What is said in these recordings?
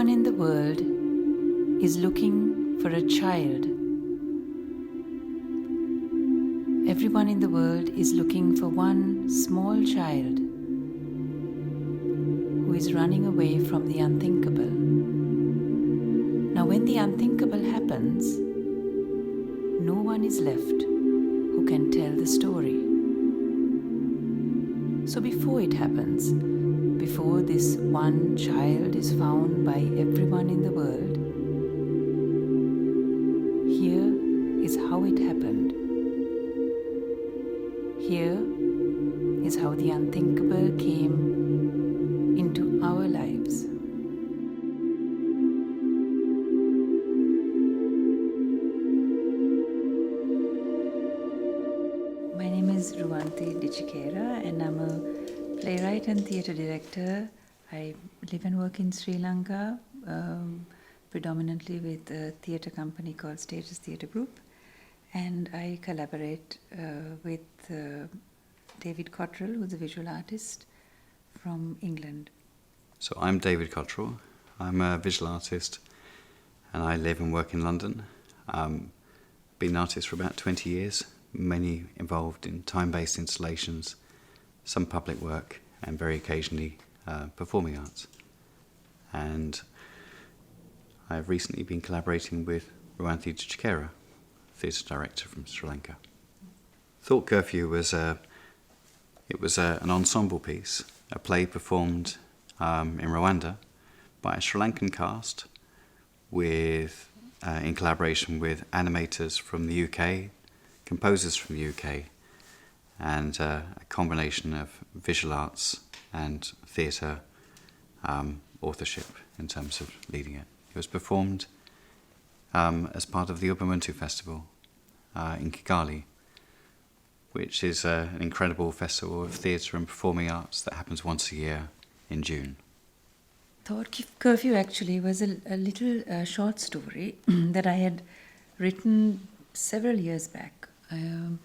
Everyone in the world is looking for a child. Everyone in the world is looking for one small child who is running away from the unthinkable. Now, when the unthinkable happens, no one is left who can tell the story. So before it happens, before this one child is found by everyone in the world, here is how it happened. Here is how the unthinkable came into our lives. My name is Ruwanthi Dichikera and I'm a playwright and theatre director. I live and work in Sri Lanka, predominantly with a theatre company called Status Theatre Group. And I collaborate with David Cottrell, who's a visual artist from England. So I'm David Cottrell. I'm a visual artist and I live and work in London. Been an artist for about 20 years, mainly involved in time-based installations, some public work, and very occasionally performing arts. And I've recently been collaborating with Ruwanthi Dichikera, theatre director from Sri Lanka. Thought Curfew was an ensemble piece, a play performed in Rwanda by a Sri Lankan cast with, in collaboration with animators from the UK, composers from the UK, and a combination of visual arts and theatre authorship in terms of leading it. It was performed as part of the Ubuntu Festival in Kigali, which is an incredible festival of theatre and performing arts that happens once a year in June. Thought Curfew actually was a little short story that I had written several years back. And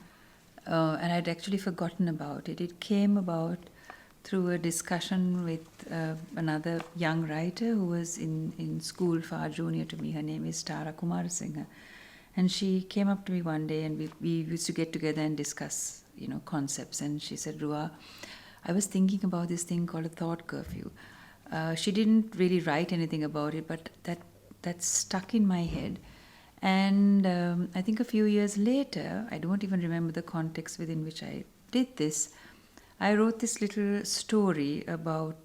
I'd actually forgotten about it. It came about through a discussion with another young writer who was in school far junior to me. Her name is Tara Kumarasinghe. And she came up to me one day and we used to get together and discuss, concepts. And she said, Rua, I was thinking about this thing called a thought curfew. She didn't really write anything about it, but that stuck in my head. And I think a few years later, I don't even remember the context within which I did this, I wrote this little story about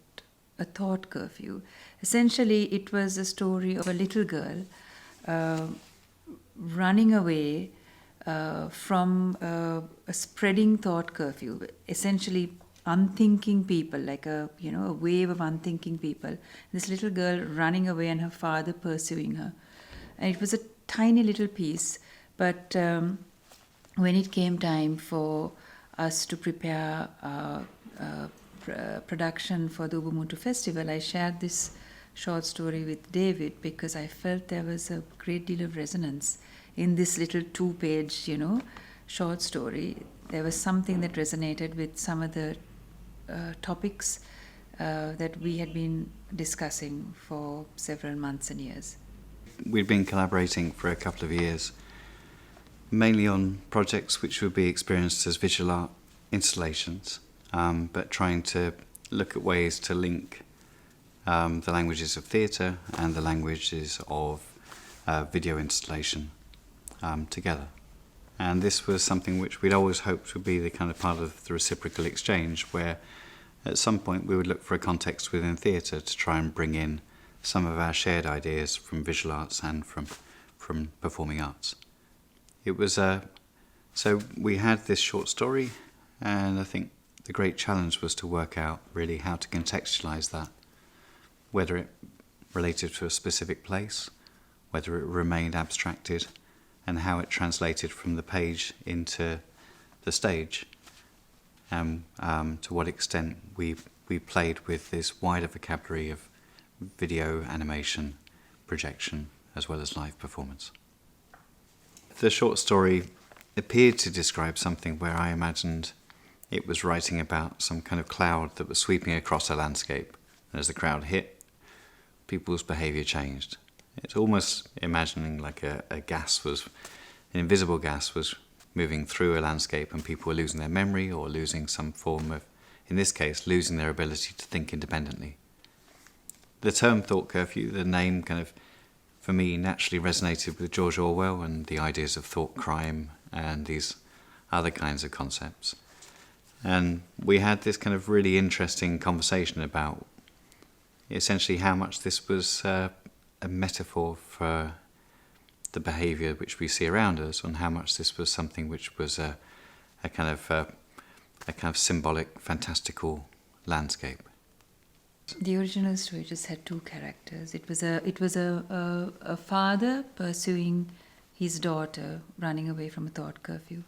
a thought curfew. Essentially, it was a story of a little girl running away from a spreading thought curfew, essentially unthinking people, like a wave of unthinking people. This little girl running away and her father pursuing her. And it was a tiny little piece, but when it came time for us to prepare production for the Ubuntu Festival, I shared this short story with David because I felt there was a great deal of resonance in this little 2-page, short story. There was something that resonated with some of the topics that we had been discussing for several months and years. We'd been collaborating for a couple of years, mainly on projects which would be experienced as visual art installations, but trying to look at ways to link the languages of theatre and the languages of video installation together. And this was something which we'd always hoped would be the kind of part of the reciprocal exchange, where at some point we would look for a context within theatre to try and bring in some of our shared ideas from visual arts and from performing arts. It was so we had this short story, and I think the great challenge was to work out really how to contextualize that, whether it related to a specific place, whether it remained abstracted, and how it translated from the page into the stage, and to what extent we played with this wider vocabulary of video, animation, projection, as well as live performance. The short story appeared to describe something where I imagined it was writing about some kind of cloud that was sweeping across a landscape. And as the crowd hit, people's behaviour changed. It's almost imagining like a gas was, an invisible gas was moving through a landscape and people were losing their memory or losing some form of, in this case, losing their ability to think independently. The term thought curfew, the name kind of, for me, naturally resonated with George Orwell and the ideas of thought crime and these other kinds of concepts. And we had this kind of really interesting conversation about essentially how much this was a metaphor for the behaviour which we see around us, and how much this was something which was a kind of symbolic, fantastical landscape. The original story just had two characters. It was a father pursuing his daughter, running away from a thought curfew.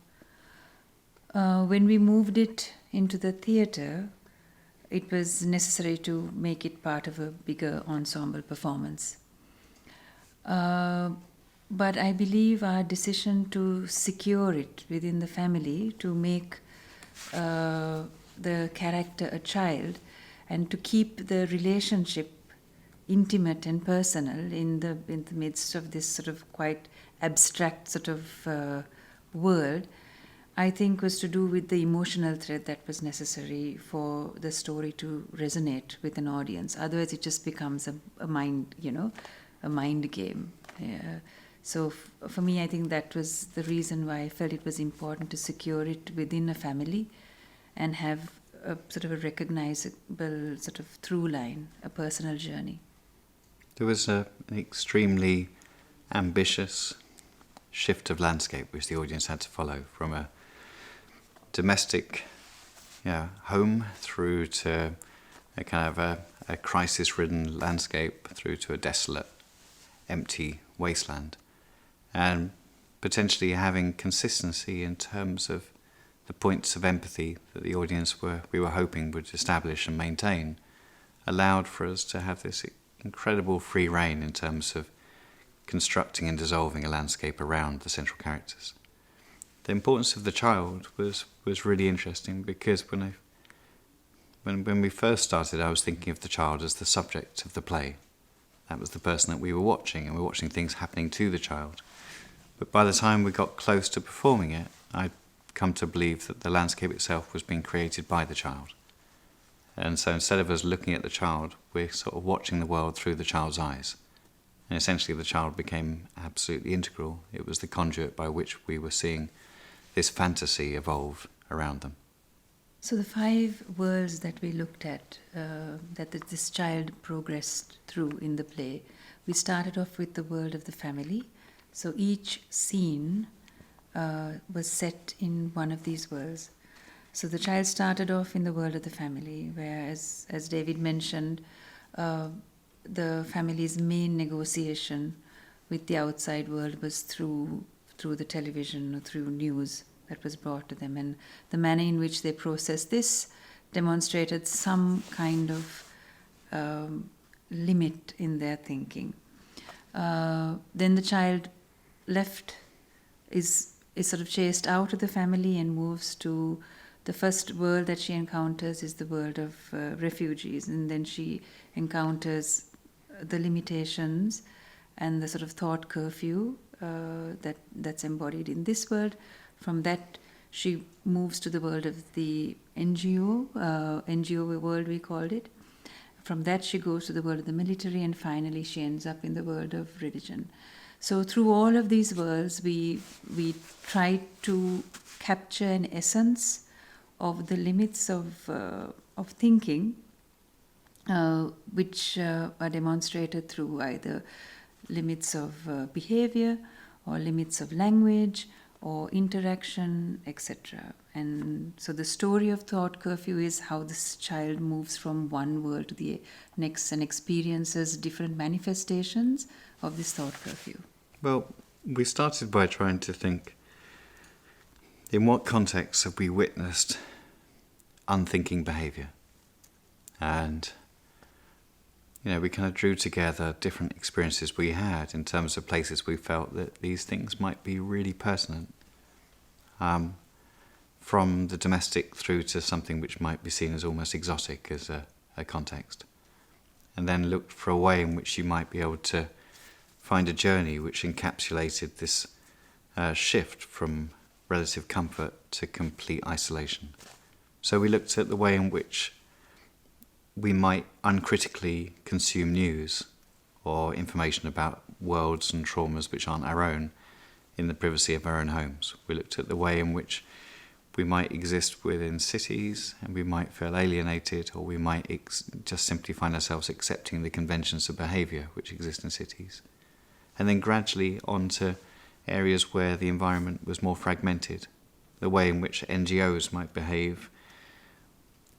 When we moved it into the theatre, it was necessary to make it part of a bigger ensemble performance. But I believe our decision to secure it within the family, to make the character a child, and to keep the relationship intimate and personal in the midst of this sort of quite abstract sort of world, I think was to do with the emotional thread that was necessary for the story to resonate with an audience. Otherwise, it just becomes a mind, a mind game. So for me, I think that was the reason why I felt it was important to secure it within a family and have a sort of a recognizable sort of through line, a personal journey. There was an extremely ambitious shift of landscape which the audience had to follow, from a domestic home through to a kind of a crisis-ridden landscape, through to a desolate, empty wasteland, and potentially having consistency in terms of the points of empathy that the audience we were hoping would establish and maintain, allowed for us to have this incredible free rein in terms of constructing and dissolving a landscape around the central characters. The importance of the child was really interesting, because when we first started, I was thinking of the child as the subject of the play. That was the person that we were watching, and we were watching things happening to the child. But by the time we got close to performing it, I'd come to believe that the landscape itself was being created by the child. And so instead of us looking at the child, we're sort of watching the world through the child's eyes. And essentially the child became absolutely integral. It was the conduit by which we were seeing this fantasy evolve around them. So the 5 worlds that we looked at, that this child progressed through in the play, we started off with the world of the family. So each scene was set in one of these worlds. So the child started off in the world of the family, where, as David mentioned, the family's main negotiation with the outside world was through the television or through news that was brought to them, and the manner in which they processed this demonstrated some kind of limit in their thinking. Then the child is sort of chased out of the family and moves to the first world that she encounters is the world of refugees, and then she encounters the limitations and the sort of thought curfew that's embodied in this world. From that, she moves to the world of the NGO world, we called it. From that, she goes to the world of the military, and finally she ends up in the world of religion. So through all of these worlds, we try to capture an essence of the limits of thinking, which are demonstrated through either limits of behavior or limits of language or interaction, etc. And so the story of Thought Curfew is how this child moves from one world to the next and experiences different manifestations of this thought curfew. Well, we started by trying to think, in what context have we witnessed unthinking behaviour? And we kind of drew together different experiences we had in terms of places we felt that these things might be really pertinent, from the domestic through to something which might be seen as almost exotic as a context. and then looked for a way in which you might be able to find a journey which encapsulated this shift from relative comfort to complete isolation. So we looked at the way in which we might uncritically consume news or information about worlds and traumas which aren't our own in the privacy of our own homes. We looked at the way in which we might exist within cities and we might feel alienated, or we might just simply find ourselves accepting the conventions of behaviour which exist in cities. And then gradually onto areas where the environment was more fragmented, the way in which NGOs might behave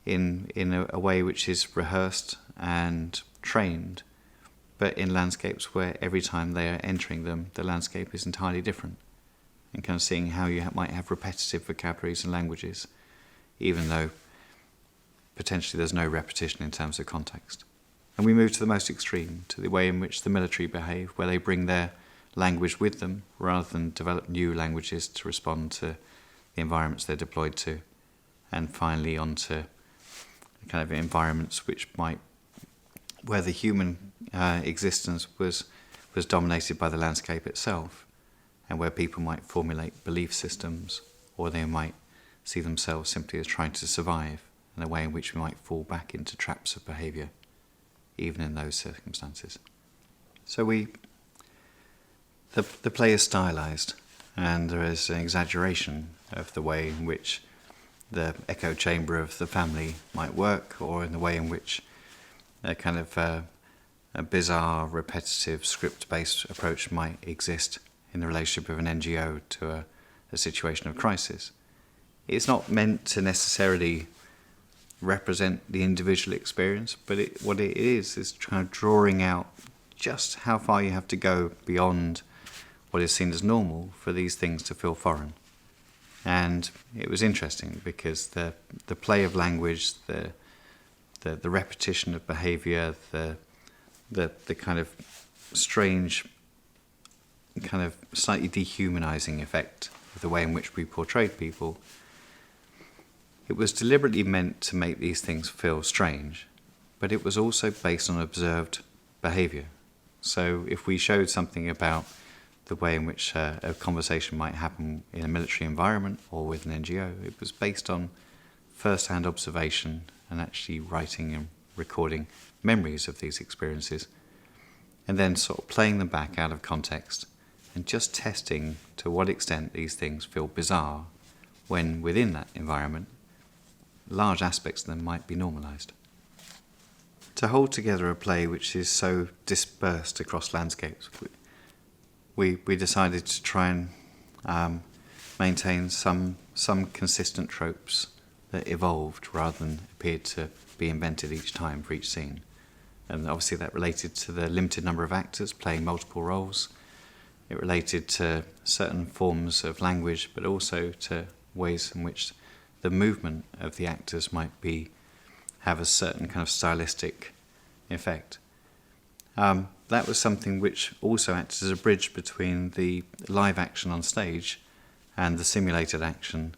in a way which is rehearsed and trained, but in landscapes where every time they are entering them, the landscape is entirely different. And kind of seeing how you might have repetitive vocabularies and languages, even though potentially there's no repetition in terms of context. And we move to the most extreme, to the way in which the military behave, where they bring their language with them rather than develop new languages to respond to the environments they're deployed to. And finally onto kind of environments which might, where the human existence was dominated by the landscape itself, and where people might formulate belief systems, or they might see themselves simply as trying to survive, in a way in which we might fall back into traps of behaviour, even in those circumstances. So the play is stylised, and there is an exaggeration of the way in which the echo chamber of the family might work, or in the way in which a kind of a bizarre, repetitive, script-based approach might exist in the relationship of an NGO to a situation of crisis. It's not meant to necessarily represent the individual experience, but what it is kind of drawing out just how far you have to go beyond what is seen as normal for these things to feel foreign. And it was interesting because the play of language, the repetition of behaviour, the kind of strange, kind of slightly dehumanising effect of the way in which we portrayed people, it was deliberately meant to make these things feel strange, but it was also based on observed behaviour. So if we showed something about the way in which a conversation might happen in a military environment or with an NGO, it was based on first-hand observation and actually writing and recording memories of these experiences, and then sort of playing them back out of context and just testing to what extent these things feel bizarre when within that environment large aspects of them might be normalised. To hold together a play which is so dispersed across landscapes, we decided to try and maintain some consistent tropes that evolved rather than appeared to be invented each time for each scene. And obviously that related to the limited number of actors playing multiple roles. It related to certain forms of language, but also to ways in which the movement of the actors might have a certain kind of stylistic effect. That was something which also acted as a bridge between the live action on stage and the simulated action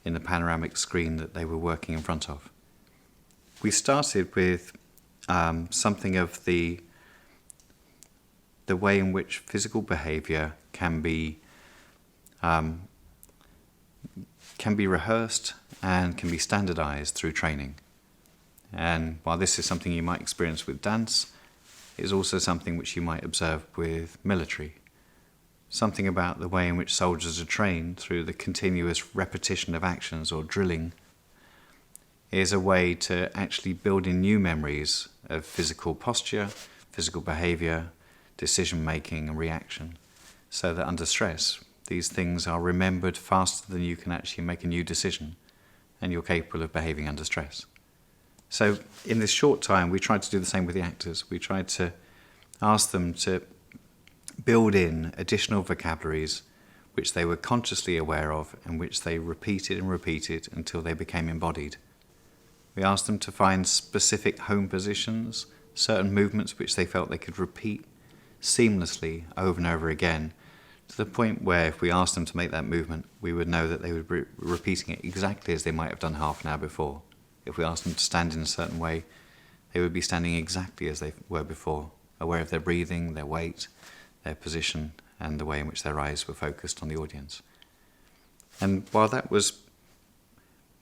in the panoramic screen that they were working in front of. We started with something of the way in which physical behaviour can be rehearsed and can be standardised through training. And while this is something you might experience with dance, it is also something which you might observe with military. Something about the way in which soldiers are trained through the continuous repetition of actions or drilling is a way to actually build in new memories of physical posture, physical behaviour, decision-making and reaction, so that under stress, these things are remembered faster than you can actually make a new decision, and you're capable of behaving under stress. So in this short time, we tried to do the same with the actors. We tried to ask them to build in additional vocabularies which they were consciously aware of and which they repeated and repeated until they became embodied. We asked them to find specific home positions, certain movements which they felt they could repeat seamlessly over and over again, to the point where if we asked them to make that movement, we would know that they would be repeating it exactly as they might have done half an hour before. If we asked them to stand in a certain way, they would be standing exactly as they were before, aware of their breathing, their weight, their position, and the way in which their eyes were focused on the audience. And while that was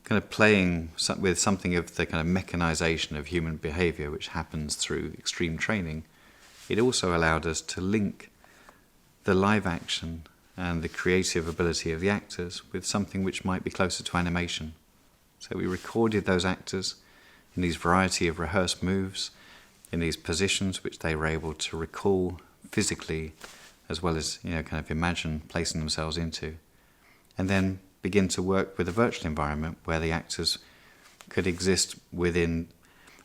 kind of playing with something of the kind of mechanization of human behavior which happens through extreme training, it also allowed us to link the live action and the creative ability of the actors with something which might be closer to animation. So we recorded those actors in these variety of rehearsed moves, in these positions which they were able to recall physically, as well as kind of imagine placing themselves into, and then begin to work with a virtual environment where the actors could exist within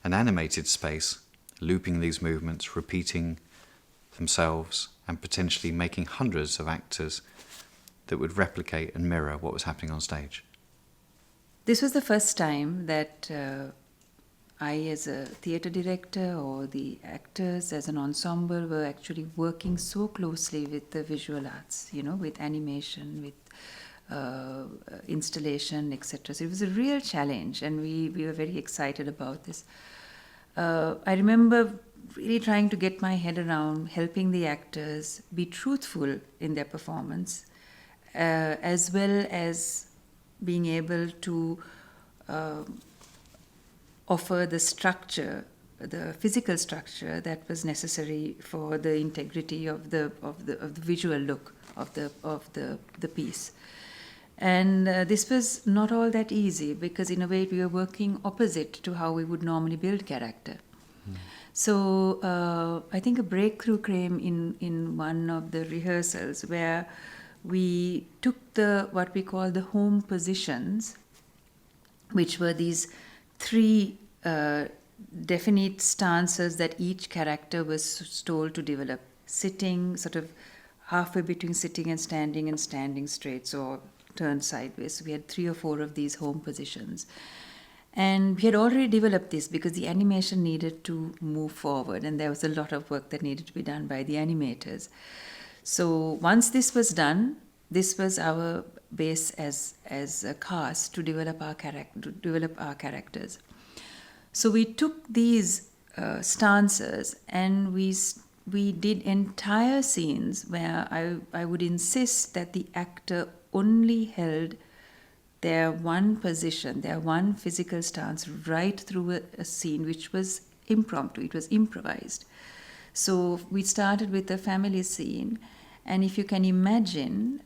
an animated space, looping these movements, repeating themselves, and potentially making hundreds of actors that would replicate and mirror what was happening on stage. This was the first time that I, as a theatre director, or the actors as an ensemble, were actually working so closely with the visual arts, with animation, with installation, etc. So it was a real challenge, and we were very excited about this. I remember really trying to get my head around helping the actors be truthful in their performance, as well as being able to offer the structure, the physical structure that was necessary for the integrity of the visual look of the piece. And this was not all that easy, because in a way we were working opposite to how we would normally build character. So I think a breakthrough came in one of the rehearsals where we took what we call the home positions, which were these 3 definite stances that each character was told to develop. Sitting, sort of halfway between sitting and standing straight, so turned sideways. So we had 3 or 4 of these home positions. And we had already developed this because the animation needed to move forward, and there was a lot of work that needed to be done by the animators. So once this was done, this was our base as a cast to develop our characters. So we took these stances, and we did entire scenes where I would insist that the actor only held their one position, their one physical stance right through a scene, which was impromptu, it was improvised. So we started with a family scene, and if you can imagine,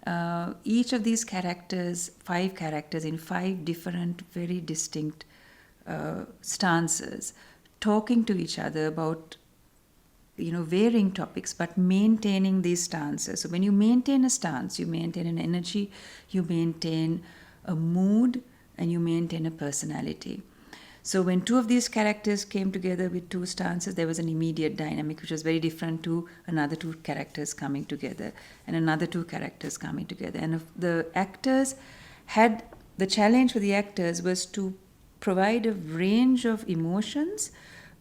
each of these characters, 5 characters in 5 different, very distinct stances, talking to each other about varying topics, but maintaining these stances. So when you maintain a stance, you maintain an energy, you maintain a mood, and you maintain a personality. So when 2 of these characters came together with 2 stances, there was an immediate dynamic which was very different to another 2 characters coming together and another 2 characters coming together. And the challenge for the actors was to provide a range of emotions,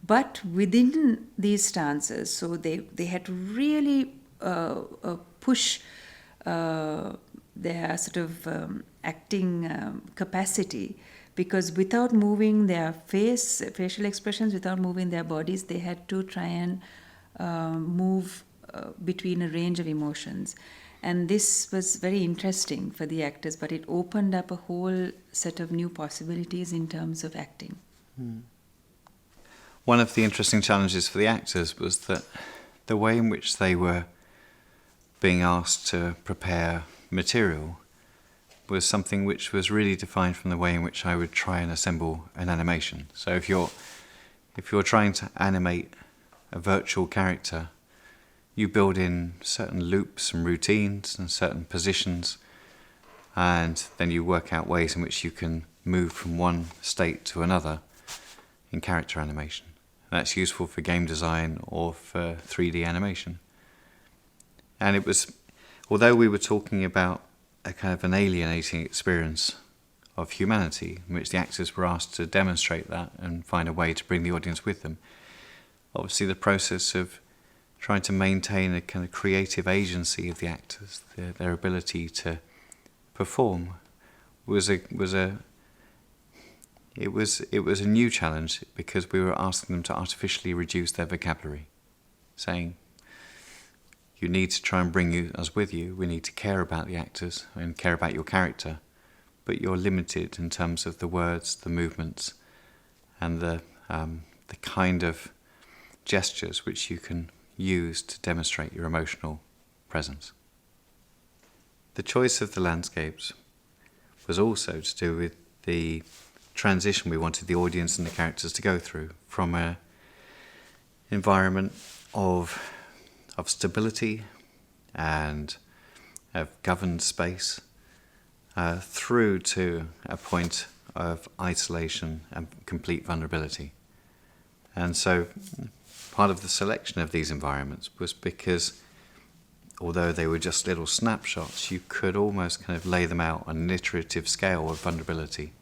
but within these stances. So they had to really push their sort of acting capacity, because without moving their facial expressions, without moving their bodies, they had to try and move between a range of emotions. And this was very interesting for the actors, but it opened up a whole set of new possibilities in terms of acting. One of the interesting challenges for the actors was that the way in which they were being asked to prepare material was something which was really defined from the way in which I would try and assemble an animation. So if you're trying to animate a virtual character, you build in certain loops and routines and certain positions, and then you work out ways in which you can move from one state to another in character animation. That's useful for game design or for 3D animation. And it was, although we were talking about a kind of an alienating experience of humanity, in which the actors were asked to demonstrate that and find a way to bring the audience with them, obviously the process of trying to maintain a kind of creative agency of the actors, their ability to perform, was a it was a new challenge because we were asking them to artificially reduce their vocabulary, saying, you need to try and bring us with you. We need to care about the actors and care about your character, but you're limited in terms of the words, the movements, and the kind of gestures which you can use to demonstrate your emotional presence. The choice of the landscapes was also to do with the transition we wanted the audience and the characters to go through from an environment of stability and of governed space through to a point of isolation and complete vulnerability. And so part of the selection of these environments was because although they were just little snapshots, you could almost kind of lay them out on an iterative scale of vulnerability.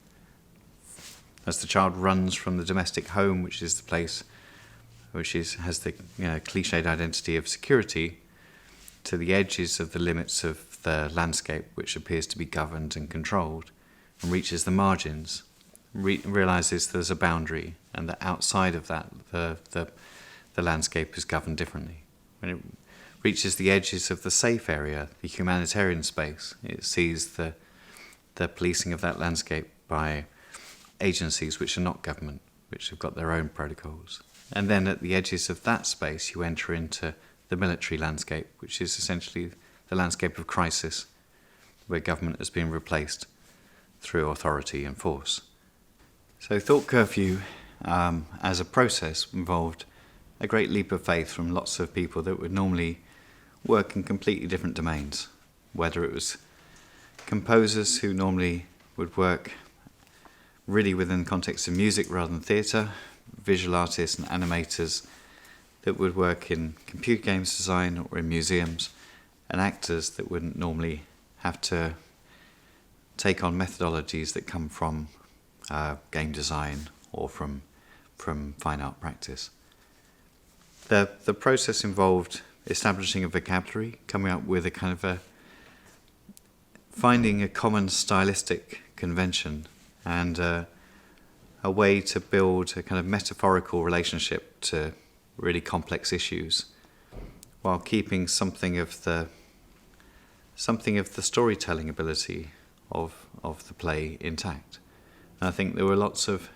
As the child runs from the domestic home, which is the place which has the cliched identity of security, to the edges of the limits of the landscape, which appears to be governed and controlled, and reaches the margins, realizes there's a boundary, and that outside of that, the landscape is governed differently. When it reaches the edges of the safe area, the humanitarian space, it sees the policing of that landscape by agencies which are not government, which have got their own protocols. And then at the edges of that space, you enter into the military landscape, which is essentially the landscape of crisis, where government has been replaced through authority and force. So Thought Curfew, as a process, involved a great leap of faith from lots of people that would normally work in completely different domains, whether it was composers who normally would work really within the context of music rather than theatre, visual artists and animators that would work in computer games design or in museums, and actors that wouldn't normally have to take on methodologies that come from game design or from fine art practice. The process involved establishing a vocabulary, coming up with a kind of finding a common stylistic convention and a way to build a kind of metaphorical relationship to really complex issues, while keeping something of the storytelling ability of the play intact. And I think there were lots of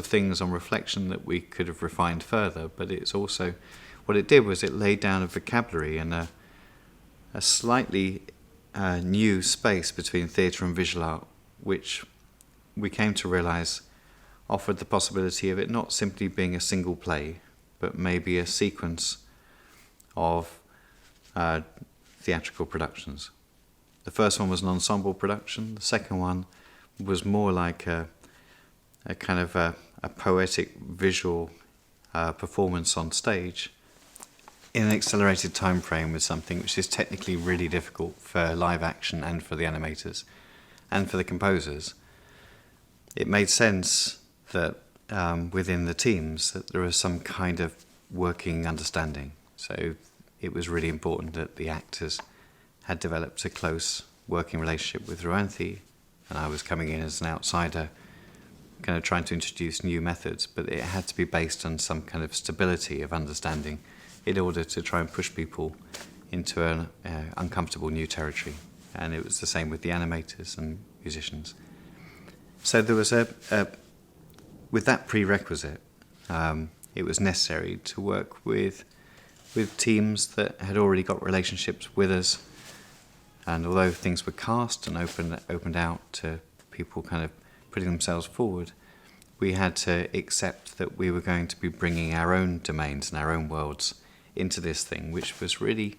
things on reflection that we could have refined further, but it's also what it did was it laid down a vocabulary and a slightly new space between theatre and visual art, which we came to realise offered the possibility of it not simply being a single play, but maybe a sequence of theatrical productions. The first one was an ensemble production. The second one was more like a kind of a poetic visual performance on stage in an accelerated time frame with something which is technically really difficult for live action and for the animators and for the composers. It made sense that within the teams that there was some kind of working understanding. So it was really important that the actors had developed a close working relationship with Ruanthi, and I was coming in as an outsider, kind of trying to introduce new methods, but it had to be based on some kind of stability of understanding in order to try and push people into an uncomfortable new territory. And it was the same with the animators and musicians. So there was with that prerequisite, it was necessary to work with teams that had already got relationships with us. And although things were cast and opened out to people kind of putting themselves forward, we had to accept that we were going to be bringing our own domains and our own worlds into this thing, which was really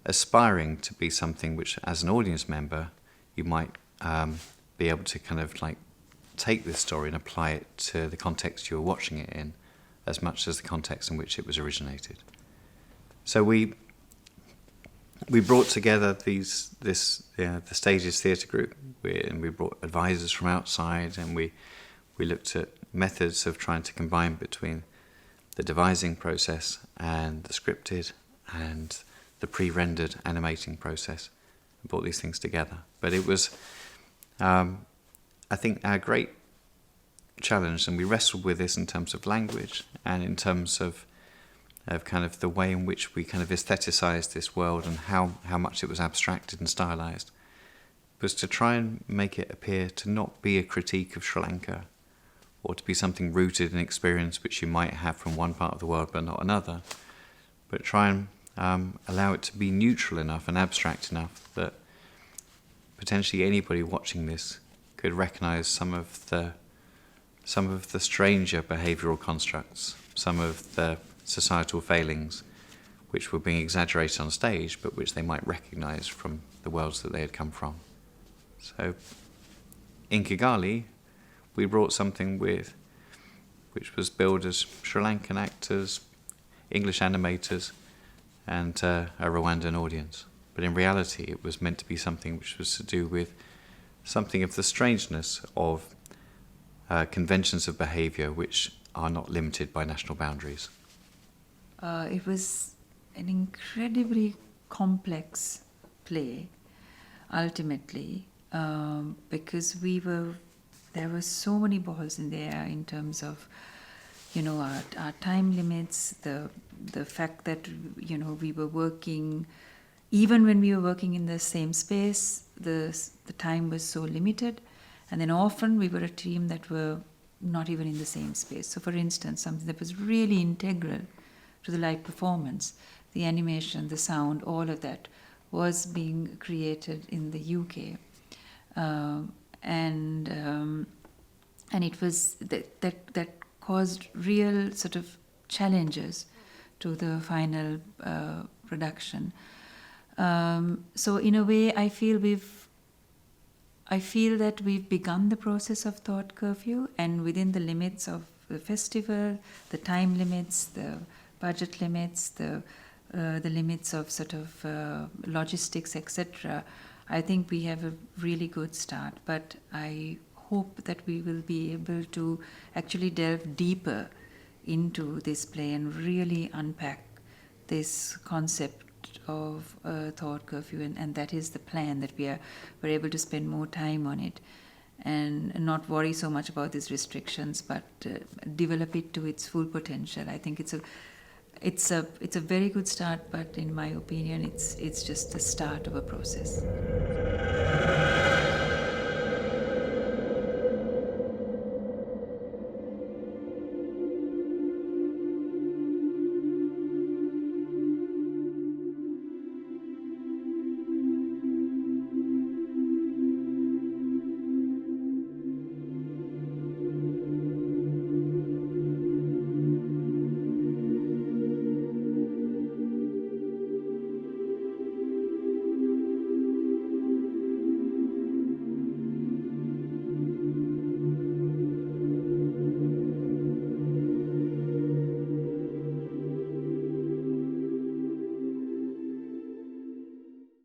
aspiring to be something which, as an audience member, you might be able to kind of like take this story and apply it to the context you were watching it in, as much as the context in which it was originated. So we brought together the Stages Theatre Group, and we brought advisors from outside, and we looked at methods of trying to combine between the devising process and the scripted and the pre-rendered animating process, and brought these things together. But it was, I think, our great challenged, and we wrestled with this in terms of language and in terms of kind of the way in which we kind of aestheticized this world and how much it was abstracted and stylized, was to try and make it appear to not be a critique of Sri Lanka or to be something rooted in experience which you might have from one part of the world but not another, but try and allow it to be neutral enough and abstract enough that potentially anybody watching this could recognize some of the stranger behavioral constructs, some of the societal failings which were being exaggerated on stage, but which they might recognize from the worlds that they had come from. So in Kigali, we brought something which was billed as Sri Lankan actors, English animators, and a Rwandan audience. But in reality, it was meant to be something which was to do with something of the strangeness of conventions of behavior which are not limited by national boundaries. It was an incredibly complex play, ultimately, because there were so many balls in the air in terms of, our time limits, the fact that, we were working, even when we were working in the same space, the time was so limited, and then often we were a team that were not even in the same space. So for instance, something that was really integral to the live performance, the animation, the sound, all of that was being created in the UK. And it was that caused real sort of challenges to the final production. So in a way, I feel that we've begun the process of Thought Curfew, and within the limits of the festival, the time limits, the budget limits, the limits of sort of logistics, etc. I think we have a really good start, but I hope that we will be able to actually delve deeper into this play and really unpack this concept of Thought Curfew, and that is the plan, that we're able to spend more time on it and not worry so much about these restrictions, but develop it to its full potential. I think it's a very good start, but in my opinion, it's just the start of a process.